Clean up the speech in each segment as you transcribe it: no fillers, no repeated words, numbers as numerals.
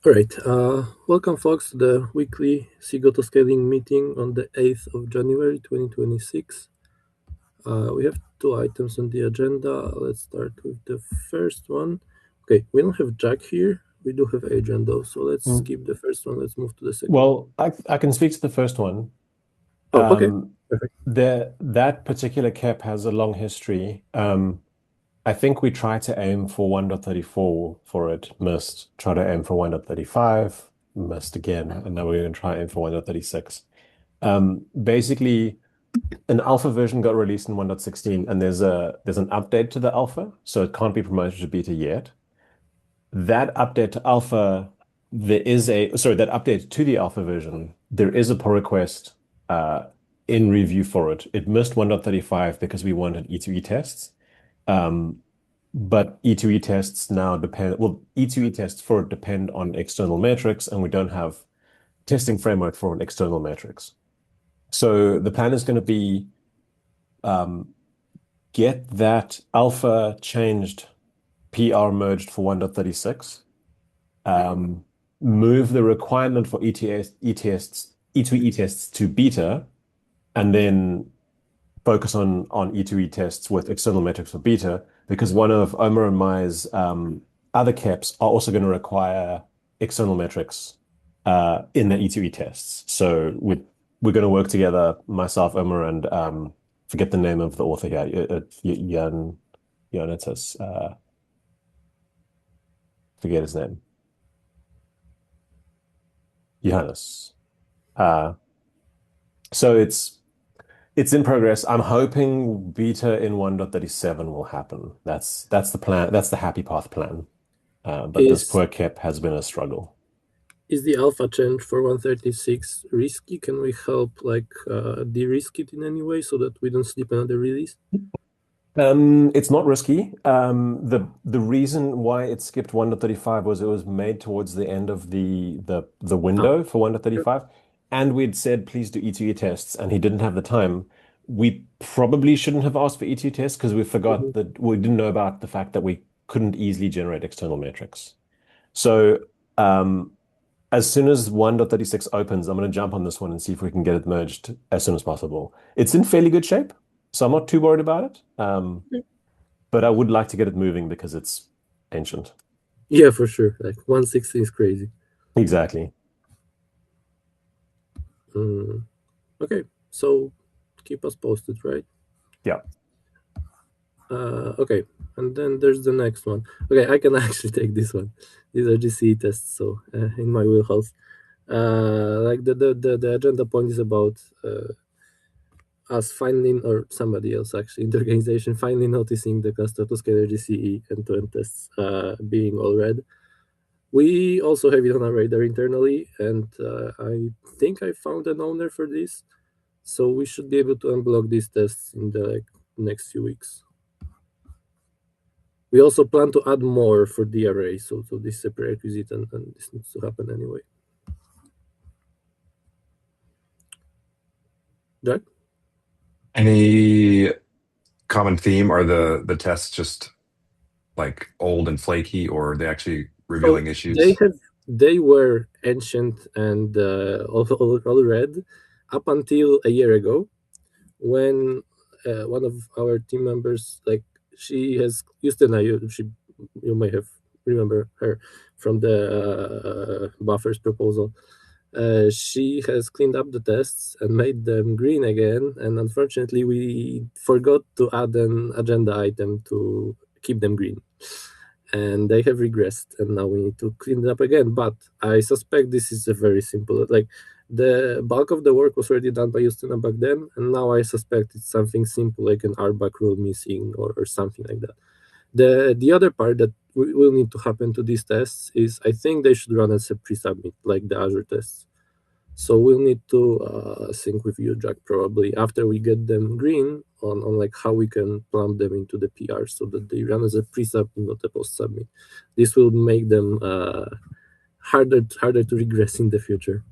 All right. Welcome, folks, to the weekly SIG Autoscaling meeting on the 8th of January 2026. We have two items on the agenda. Let's start with the first one. Okay, we don't have Jack here. We do have Adrian, though, so let's Mm. skip the first one. Let's move to the second one. Well, I can speak to the first one. Oh, okay. Um, Perfect. that particular cap has a long history. I think we tried to aim for 1.34 for it, missed. Try to aim for 1.35, missed again, and now we're going to try aim for 1.36. Basically, an alpha version got released in 1.16, and there's an update to the alpha, so it can't be promoted to beta yet. That update to alpha, that update to the alpha version, there is a pull request uh, in review for it. It missed 1.35 because we wanted E2E tests. Um, but E2E tests now depend, well, E2E tests for it depend on external metrics, and we don't have testing framework for an external metrics. So the plan is going to be um, get that alpha changed, PR merged for 1.36. Move the requirement for E2E tests to beta, and then focus on E2E tests with external metrics for beta, because one of Omar and Mai's other caps are also going to require external metrics in the E2E tests. So we're going to work together, myself, Omar, and forget the name of the author here, Jan, it says, forget his name. Johannes. Uh, so it's in progress. I'm hoping beta in 1.37 will happen. That's the plan. That's the happy path plan. But this Is poor cap has been a struggle. is the alpha change for 136 risky? Can we help de-risk it in any way so that we don't slip another release? It's not risky. The reason why it skipped 1.35 was it was made towards the end of the Ah, window for okay. 1.35, and we'd said please do E2E tests, and he didn't have the time. We probably shouldn't have asked for E2E tests because we Mhm. forgot that we didn't know about the fact that we couldn't easily generate external metrics. So um, as soon as 1.36 opens, I'm going to jump on this one and see if we can get it merged as soon as possible. It's in fairly good shape, so I'm not too worried about it. But I would like to get it moving because it's ancient. Yeah, for sure. Like 160 is crazy. Exactly. Mm, okay, so keep us posted, right? Yeah. Okay, and then there's the next one. Okay, I can actually take this one. These are GCE tests, so in my wheelhouse. Like the agenda point is about us finally, or somebody else actually in the organization, finally noticing the cluster to scalar GCE end-to-end tests being all red. We also have it on our radar internally, and I think I found an owner for this. So we should be able to unblock these tests in the next few weeks. We also plan to add more for the array, so this is a prerequisite, and this needs to happen anyway. Jack? Any common theme? Are the tests just like old and flaky, or are they actually So revealing issues? they were ancient and all red up until a year ago, when one of our team members, like, she has Houston, you may have remember her from the buffers proposal. She has cleaned up the tests and made them green again, and unfortunately we forgot to add an agenda item to keep them green, and they have regressed, and now we need to clean it up again. But I suspect this is a very simple, like, the bulk of the work was already done by Justina back then, and now I suspect it's something simple like an RBAC rule missing, or something like that. The other part that will need to happen to these tests is, I think they should run as a pre-submit, like the Azure tests. So we'll need to sync with you, Jack, probably after we get them green on like how we can plump them into the PR so that they run as a pre-submit, not a post-submit. This will make them harder to regress in the future.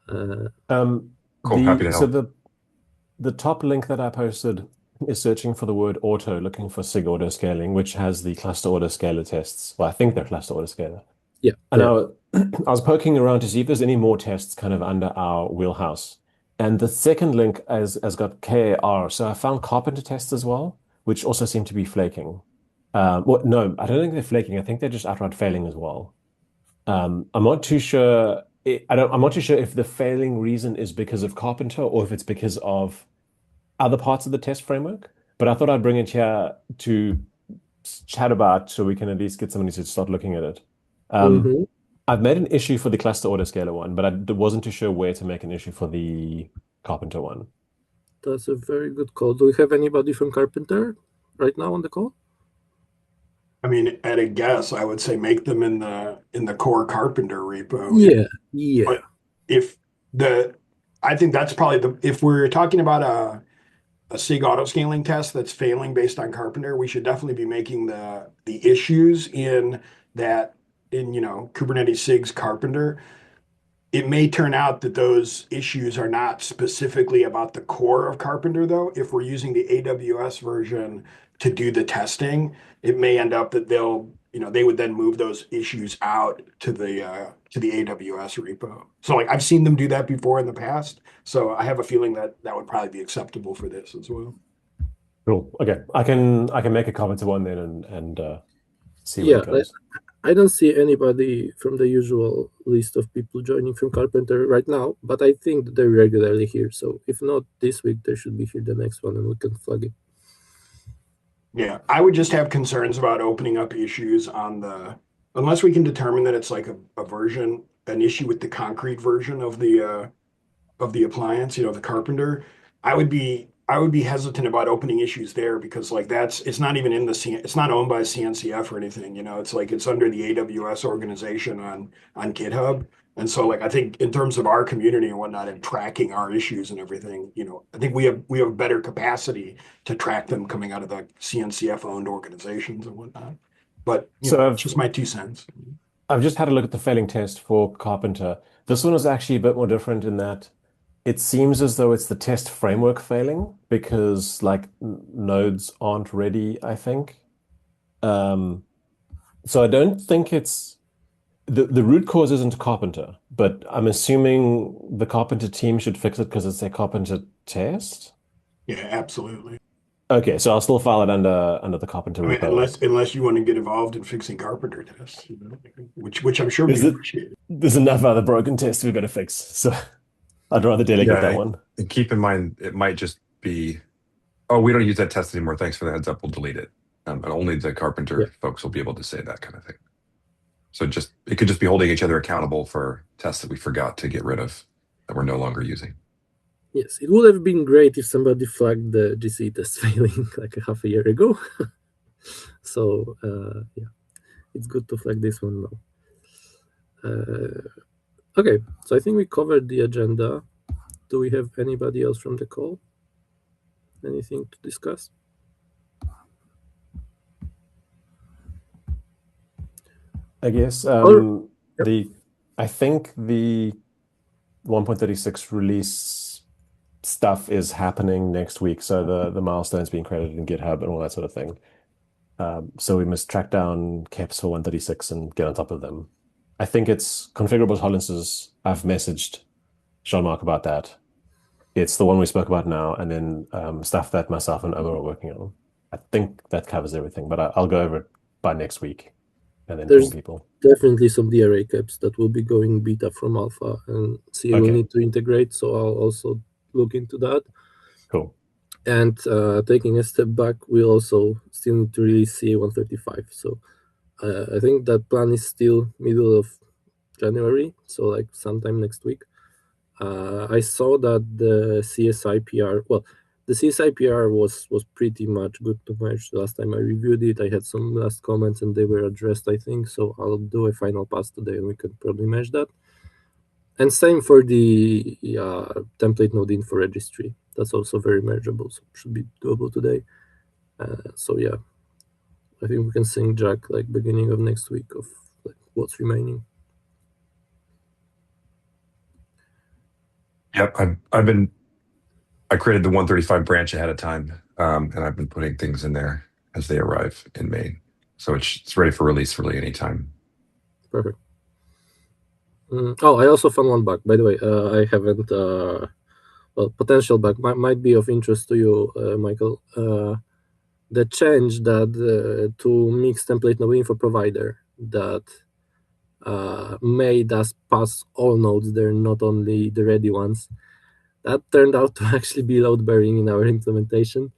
Uh, Um, Cool, happy to so help. the top link that I posted is searching for the word auto, looking for SIG autoscaling, which has the cluster autoscaler tests. Well, I think they're cluster autoscaler. Yeah, And I was poking around to see if there's any more tests kind of under our wheelhouse. And the second link has got KAR. So I found carpenter tests as well, which also seem to be flaking. Well, no, I don't think they're flaking. I think they're just outright failing as well. I'm not too sure. I'm not too sure if the failing reason is because of carpenter or if it's because of other parts of the test framework. But I thought I'd bring it here to chat about so we can at least get somebody to start looking at it. Um, hmm I've made an issue for the cluster autoscaler one, but I wasn't too sure where to make an issue for the carpenter one. that's a very good call. Do we have anybody from Carpenter right now on the call? I mean, at a guess, I would say make them in the core carpenter repo. Yeah, yeah. But if the, I think that's probably if we're talking about a SIG autoscaling test that's failing based on carpenter, we should definitely be making the issues in that in Kubernetes SIG's carpenter. It may turn out that those issues are not specifically about the core of Carpenter, though. If we're using the AWS version to do the testing, it may end up that they would then move those issues out to the AWS repo. So like I've seen them do that before in the past. So I have a feeling that that would probably be acceptable for this as well. Cool. Okay. I can make a carpenter one then and see where Yeah, it goes. I don't see anybody from the usual list of people joining from Carpenter right now, but I think that they're regularly here. So if not this week, they should be here the next one and we can flag it. Yeah, I would just have concerns about opening up issues on unless we can determine that it's like a version, an issue with the concrete version of the appliance, the carpenter. I would be hesitant about opening issues there because like it's not even in it's not owned by CNCF or anything, it's like it's under the AWS organization on GitHub. And so like I think in terms of our community and whatnot and tracking our issues and everything, I think we have better capacity to track them coming out of the CNCF owned organizations and whatnot. But So it's just my 2 cents. I've just had a look at the failing test for carpenter. This one is actually a bit more different in that it seems as though it's the test framework failing because like nodes aren't ready, I think. Um, so I don't think it's the root cause isn't carpenter, but I'm assuming the carpenter team should fix it because it's a carpenter test. Yeah, absolutely. Okay, so I'll still file it under the carpenter I mean, repo. unless you want to get involved in fixing carpenter tests, which I'm sure would Is be it appreciated. there's enough other broken tests we've got to fix. So I'd rather delegate that Yeah, one. and keep in mind it might just be, oh, we don't use that test anymore. Thanks for the heads up. We'll delete it. And only the Yeah. carpenter folks will be able to say that kind of thing. So it could just be holding each other accountable for tests that we forgot to get rid of that we're no longer using. Yes, it would have been great if somebody flagged the GC test failing like a half a year ago. So yeah, it's good to flag this one now. Okay, so I think we covered the agenda. Do we have anybody else from the call? Anything to discuss? I guess Or yep. I think the 1.36 release stuff is happening next week. So the milestones being credited in GitHub and all that sort of thing. So we must track down caps for 136 and get on top of them. I think it's configurable tolerances. I've messaged Jean-Marc about that. It's the one we spoke about now, and then stuff that myself and Omer are working on. I think that covers everything, but I'll go over it by next week and then There's ping people. definitely some DRA caps that will be going beta from alpha, and CA will Okay. need to integrate, so I'll also look into that. Cool. And taking a step back, we also still need to release CA 135. So I think that plan is still middle of January, so like sometime next week. I saw that the CSI PR, well, the CSI PR was pretty much good to merge. The last time I reviewed it, I had some last comments and they were addressed, I think. So I'll do a final pass today and we can probably merge that. And same for the template node info registry. That's also very mergeable, so should be doable today. So yeah, I think we can sync Jack like beginning of next week of like what's remaining. Yep, I created the 135 branch ahead of time, and I've been putting things in there as they arrive in main. So it's ready for release really anytime. Perfect. Oh, I also found one bug, by the way. I haven't. Well, potential bug might be of interest to you, Michael. The change that to mix template node info provider that made us pass all nodes there, not only the ready ones. That turned out to actually be load bearing in our implementation.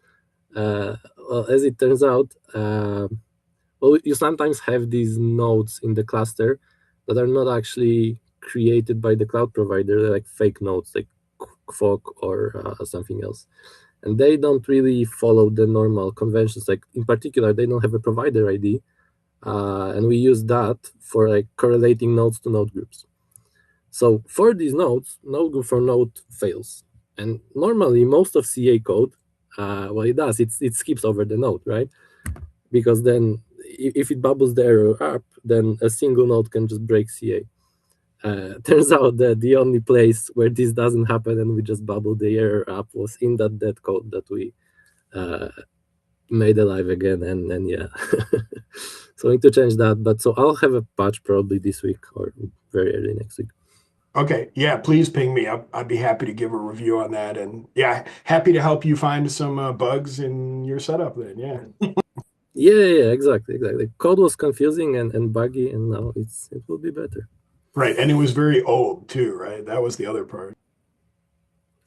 Well, as it turns out, well, you sometimes have these nodes in the cluster that are not actually created by the cloud provider. They're like fake nodes, like Fog or something else. And they don't really follow the normal conventions. Like in particular, they don't have a provider ID. And we use that for like correlating nodes to node groups. So for these nodes, node group for node fails. And normally most of CA code, what it does, it skips over the node, right? Because then if it bubbles the error up, then a single node can just break CA. Turns out that the only place where this doesn't happen and we just bubble the error up was in that dead code that we made alive again. And yeah, so I need to change that. But so I'll have a patch probably this week or very early next week. Okay, yeah, please ping me. I'd be happy to give a review on that, and yeah, happy to help you find some bugs in your setup. Then, yeah. Yeah, exactly. Code was confusing and buggy, and now it will be better. Right, and it was very old too, right? That was the other part.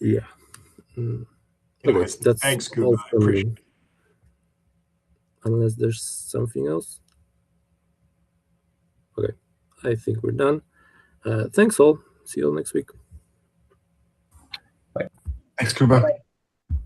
Yeah. Anyways, Okay, that's thanks, Kuba. all I from appreciate me. it. Unless there's something else. Okay, I think we're done. Thanks all. See you all next week. Thanks, Kuba. Bye-bye.